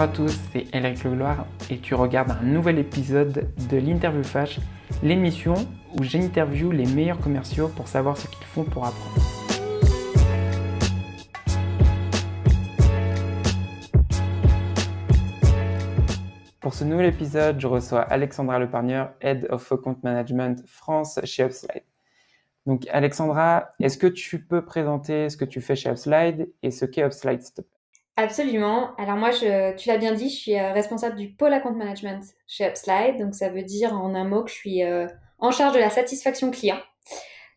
Bonjour à tous, c'est Eric Legloire et tu regardes un nouvel épisode de l'Interview Flash, l'émission où j'interviewe les meilleurs commerciaux pour savoir ce qu'ils font pour apprendre. Pour ce nouvel épisode, je reçois Alexandra Leparnier, Head of Account Management France chez Upslide. Donc Alexandra, est-ce que tu peux présenter ce que tu fais chez Upslide et ce qu'est Upslide, s'il te plaît? Absolument. Alors moi, tu l'as bien dit, je suis responsable du pôle account management chez Upslide. Donc ça veut dire en un mot que je suis en charge de la satisfaction client.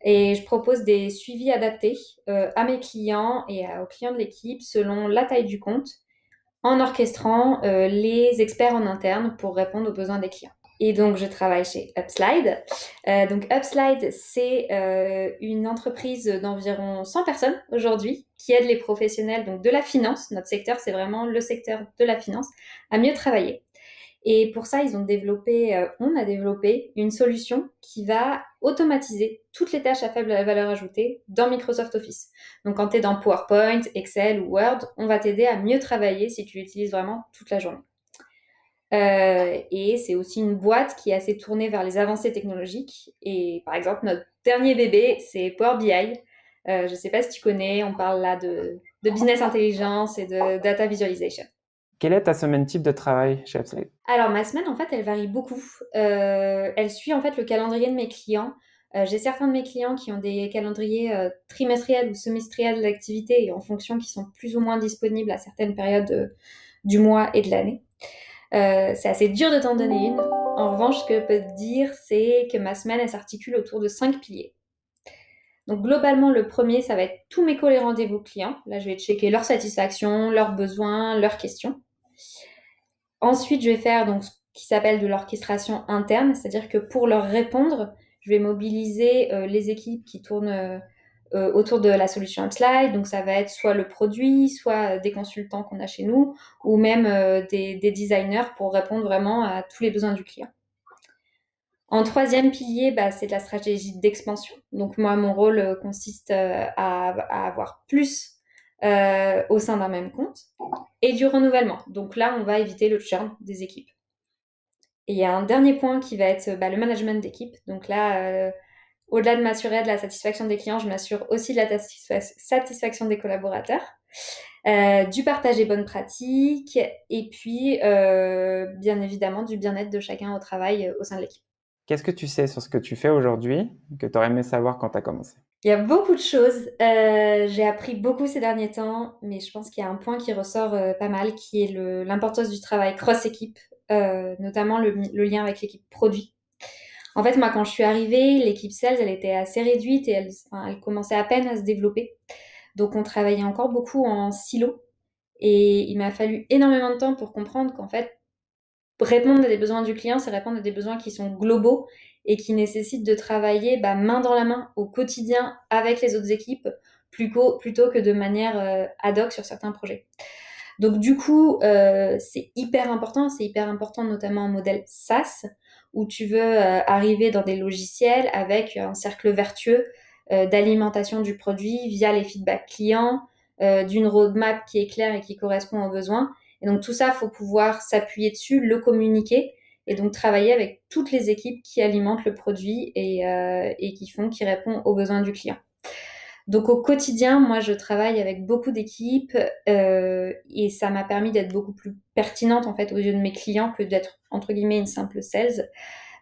Et je propose des suivis adaptés à mes clients et aux clients de l'équipe selon la taille du compte, en orchestrant les experts en interne pour répondre aux besoins des clients. Et donc, je travaille chez Upslide. Donc, Upslide, c'est une entreprise d'environ 100 personnes aujourd'hui qui aide les professionnels donc, de la finance. Notre secteur, c'est vraiment le secteur de la finance, à mieux travailler. Et pour ça, on a développé une solution qui va automatiser toutes les tâches à faible valeur ajoutée dans Microsoft Office. Donc, quand tu es dans PowerPoint, Excel ou Word, on va t'aider à mieux travailler si tu l'utilises vraiment toute la journée. Et c'est aussi une boîte qui est assez tournée vers les avancées technologiques. Et par exemple, notre dernier bébé, c'est Power BI. Je ne sais pas si tu connais, on parle là de business intelligence et de data visualization. Quelle est ta semaine type de travail chez Upslide? Alors, ma semaine, en fait, elle varie beaucoup. Elle suit, en fait, le calendrier de mes clients. J'ai certains de mes clients qui ont des calendriers trimestriels ou semestriels d'activité et en fonction qui sont plus ou moins disponibles à certaines périodes du mois et de l'année. C'est assez dur de t'en donner une. En revanche, ce que je peux te dire, c'est que ma semaine, elle s'articule autour de 5 piliers. Donc, globalement, le premier, ça va être tous mes calls et rendez-vous clients. Là, je vais checker leur satisfaction, leurs besoins, leurs questions. Ensuite, je vais faire donc ce qui s'appelle de l'orchestration interne, c'est-à-dire que pour leur répondre, je vais mobiliser les équipes qui tournent autour de la solution Upslide. Donc, ça va être soit le produit, soit des consultants qu'on a chez nous, ou même des designers pour répondre vraiment à tous les besoins du client. En troisième pilier, c'est de la stratégie d'expansion. Donc, moi, mon rôle consiste à avoir plus au sein d'un même compte et du renouvellement. Donc là, on va éviter le churn des équipes. Et il y a un dernier point qui va être le management d'équipe. Donc là, au-delà de m'assurer de la satisfaction des clients, je m'assure aussi de la satisfaction des collaborateurs, du partage des bonnes pratiques et puis, bien évidemment, du bien-être de chacun au travail au sein de l'équipe. Qu'est-ce que tu sais sur ce que tu fais aujourd'hui que tu aurais aimé savoir quand tu as commencé? Il y a beaucoup de choses. J'ai appris beaucoup ces derniers temps, mais je pense qu'il y a un point qui ressort pas mal, qui est l'importance du travail cross-équipe, notamment le lien avec l'équipe produit. En fait, moi, quand je suis arrivée, l'équipe sales, elle était assez réduite et elle commençait à peine à se développer. Donc, on travaillait encore beaucoup en silo. Et il m'a fallu énormément de temps pour comprendre qu'en fait, répondre à des besoins du client, c'est répondre à des besoins qui sont globaux et qui nécessitent de travailler main dans la main au quotidien avec les autres équipes plutôt que de manière ad hoc sur certains projets. Donc du coup, c'est hyper important notamment en modèle SaaS, où tu veux arriver dans des logiciels avec un cercle vertueux d'alimentation du produit via les feedbacks clients, d'une roadmap qui est claire et qui correspond aux besoins. Et donc tout ça, il faut pouvoir s'appuyer dessus, le communiquer et donc travailler avec toutes les équipes qui alimentent le produit et qui répondent aux besoins du client. Donc au quotidien, moi je travaille avec beaucoup d'équipes et ça m'a permis d'être beaucoup plus pertinente en fait aux yeux de mes clients que d'être entre guillemets une simple sales.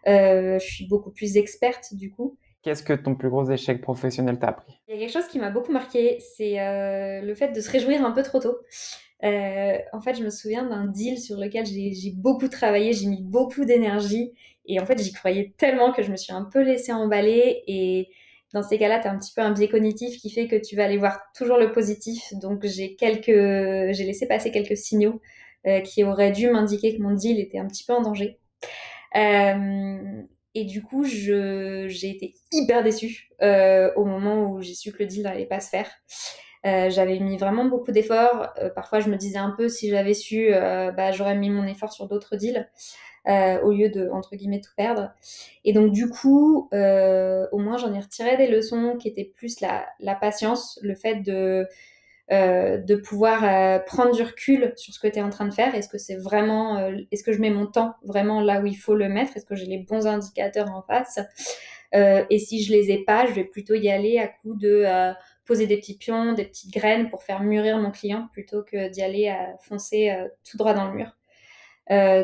Je suis beaucoup plus experte du coup. Qu'est-ce que ton plus gros échec professionnel t'a appris? Il y a quelque chose qui m'a beaucoup marqué, c'est le fait de se réjouir un peu trop tôt. En fait, je me souviens d'un deal sur lequel j'ai beaucoup travaillé, j'ai mis beaucoup d'énergie et en fait, j'y croyais tellement que je me suis un peu laissée emballer et dans ces cas-là, tu as un petit peu un biais cognitif qui fait que tu vas aller voir toujours le positif. Donc, j'ai laissé passer quelques signaux qui auraient dû m'indiquer que mon deal était un petit peu en danger. Et du coup, j'ai été hyper déçue au moment où j'ai su que le deal n'allait pas se faire. J'avais mis vraiment beaucoup d'efforts. Parfois, je me disais un peu si j'avais su, j'aurais mis mon effort sur d'autres deals au lieu de, entre guillemets, tout perdre. Et donc, du coup, au moins, j'en ai retiré des leçons qui étaient plus la patience, le fait de pouvoir prendre du recul sur ce que tu es en train de faire. Est-ce que c'est vraiment, est-ce que je mets mon temps vraiment là où il faut le mettre? Est-ce que j'ai les bons indicateurs en face? Et si je les ai pas, je vais plutôt y aller à coup de poser des petits pions, des petites graines pour faire mûrir mon client plutôt que d'y aller à foncer tout droit dans le mur.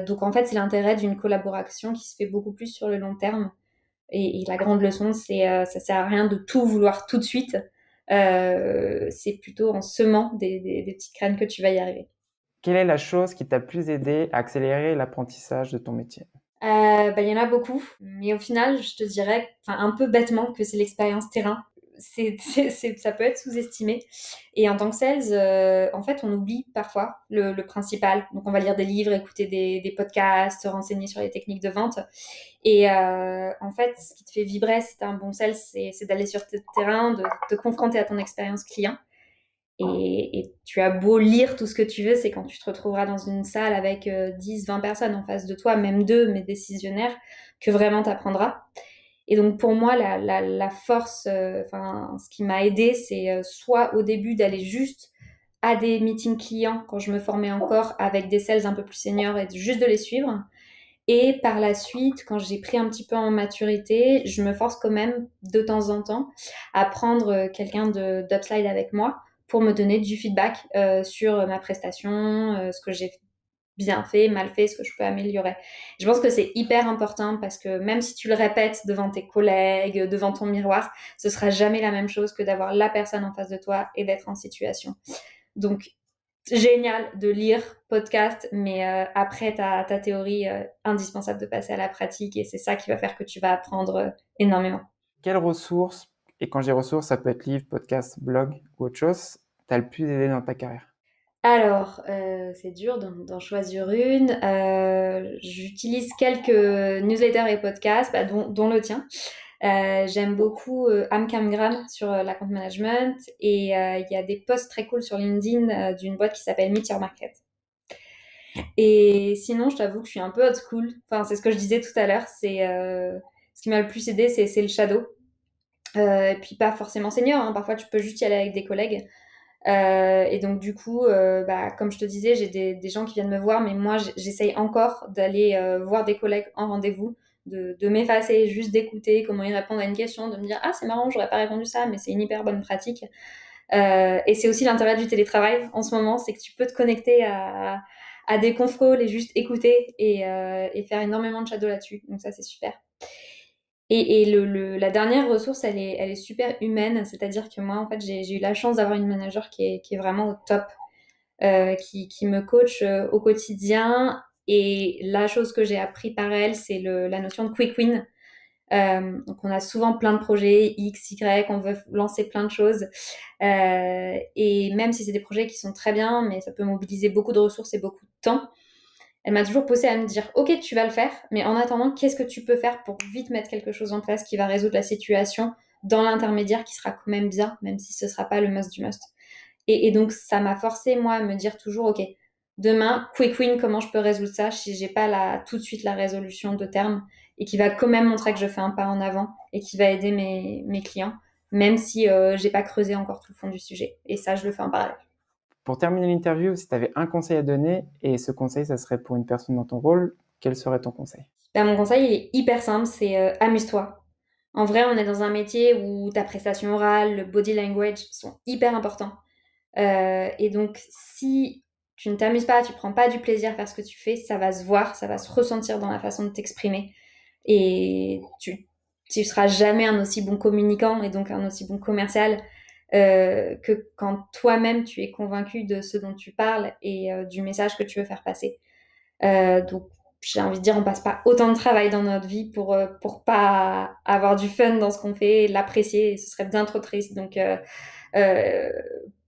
Donc en fait, c'est l'intérêt d'une collaboration qui se fait beaucoup plus sur le long terme. Et la grande leçon, c'est ça sert à rien de tout vouloir tout de suite. C'est plutôt en semant des petites graines que tu vas y arriver. Quelle est la chose qui t'a plus aidé à accélérer l'apprentissage de ton métier? Il y en a beaucoup, mais au final, je te dirais, un peu bêtement, que c'est l'expérience terrain. Ça peut être sous-estimé. Et en tant que sales, en fait, on oublie parfois le principal. Donc, on va lire des livres, écouter des podcasts, se renseigner sur les techniques de vente. Et en fait, ce qui te fait vibrer si tu es un bon sales, c'est d'aller sur le terrain, de te confronter à ton expérience client. Et tu as beau lire tout ce que tu veux, c'est quand tu te retrouveras dans une salle avec 10, 20 personnes en face de toi, même 2, mais décisionnaires, que vraiment tu apprendras. Et donc pour moi, la force, ce qui m'a aidé, c'est soit au début d'aller juste à des meetings clients quand je me formais encore avec des sales un peu plus seniors et juste de les suivre. Et par la suite, quand j'ai pris un petit peu en maturité, je me force quand même de temps en temps à prendre quelqu'un d'Upslide avec moi pour me donner du feedback sur ma prestation, ce que j'ai bien fait, mal fait, ce que je peux améliorer. Je pense que c'est hyper important parce que même si tu le répètes devant tes collègues, devant ton miroir, ce sera jamais la même chose que d'avoir la personne en face de toi et d'être en situation. Donc, génial de lire podcast, mais après ta théorie, indispensable de passer à la pratique et c'est ça qui va faire que tu vas apprendre énormément. Quelles ressources, et quand j'ai ressources, ça peut être livre, podcast, blog ou autre chose, t'as le plus aidé dans ta carrière? Alors, c'est dur d'en choisir une. J'utilise quelques newsletters et podcasts, dont le tien. J'aime beaucoup Amcamgram sur l'account management et il y a des posts très cool sur LinkedIn d'une boîte qui s'appelle Meet Your Market. Et sinon, je t'avoue que je suis un peu old school. Enfin, c'est ce que je disais tout à l'heure. C'est ce qui m'a le plus aidé, c'est le shadow. Et puis pas forcément senior, hein. Parfois, tu peux juste y aller avec des collègues. Et donc du coup, comme je te disais, j'ai des gens qui viennent me voir, mais moi j'essaye encore d'aller voir des collègues en rendez-vous, de m'effacer, juste d'écouter comment ils répondent à une question, de me dire ah c'est marrant, j'aurais pas répondu ça, mais c'est une hyper bonne pratique. Et c'est aussi l'intérêt du télétravail en ce moment, c'est que tu peux te connecter à des conf calls et juste écouter et faire énormément de shadow là-dessus. Donc ça c'est super. Et la dernière ressource, elle est super humaine, c'est-à-dire que moi, en fait, j'ai eu la chance d'avoir une manager qui est vraiment au top, qui me coach au quotidien. Et la chose que j'ai appris par elle, c'est la notion de quick win. Donc, on a souvent plein de projets, X, Y, on veut lancer plein de choses. Et même si c'est des projets qui sont très bien, mais ça peut mobiliser beaucoup de ressources et beaucoup de temps, elle m'a toujours poussée à me dire ok tu vas le faire, mais en attendant qu'est-ce que tu peux faire pour vite mettre quelque chose en place qui va résoudre la situation dans l'intermédiaire qui sera quand même bien, même si ce sera pas le must du must. Et donc ça m'a forcé moi à me dire toujours ok demain quick win, comment je peux résoudre ça si j'ai pas tout de suite la résolution de terme et qui va quand même montrer que je fais un pas en avant et qui va aider mes clients même si j'ai pas creusé encore tout le fond du sujet, et ça je le fais en parallèle. Pour terminer l'interview, si tu avais un conseil à donner, et ce conseil, ça serait pour une personne dans ton rôle, quel serait ton conseil? Mon conseil, il est hyper simple, c'est amuse-toi. En vrai, on est dans un métier où ta prestation orale, le body language sont hyper importants. Et donc, si tu ne t'amuses pas, tu prends pas du plaisir à faire ce que tu fais, ça va se voir, ça va se ressentir dans la façon de t'exprimer. Et tu seras jamais un aussi bon communicant et donc un aussi bon commercial que quand toi-même tu es convaincu de ce dont tu parles et du message que tu veux faire passer. Donc, j'ai envie de dire, on passe pas autant de travail dans notre vie pour pas avoir du fun dans ce qu'on fait, l'apprécier, ce serait bien trop triste. Donc,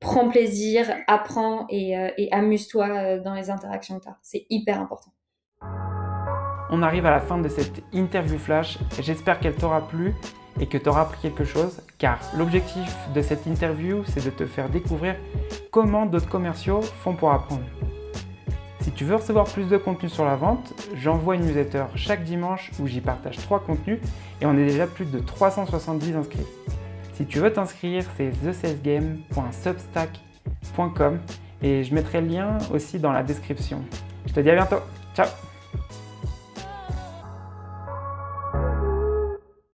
prends plaisir, apprends et amuse-toi dans les interactions que tu as. C'est hyper important. On arrive à la fin de cette interview flash. J'espère qu'elle t'aura plu et que tu auras appris quelque chose, car l'objectif de cette interview, c'est de te faire découvrir comment d'autres commerciaux font pour apprendre. Si tu veux recevoir plus de contenu sur la vente, j'envoie une newsletter chaque dimanche où j'y partage 3 contenus et on est déjà plus de 370 inscrits. Si tu veux t'inscrire, c'est thesalesgame.substack.com. et je mettrai le lien aussi dans la description. Je te dis à bientôt. Ciao!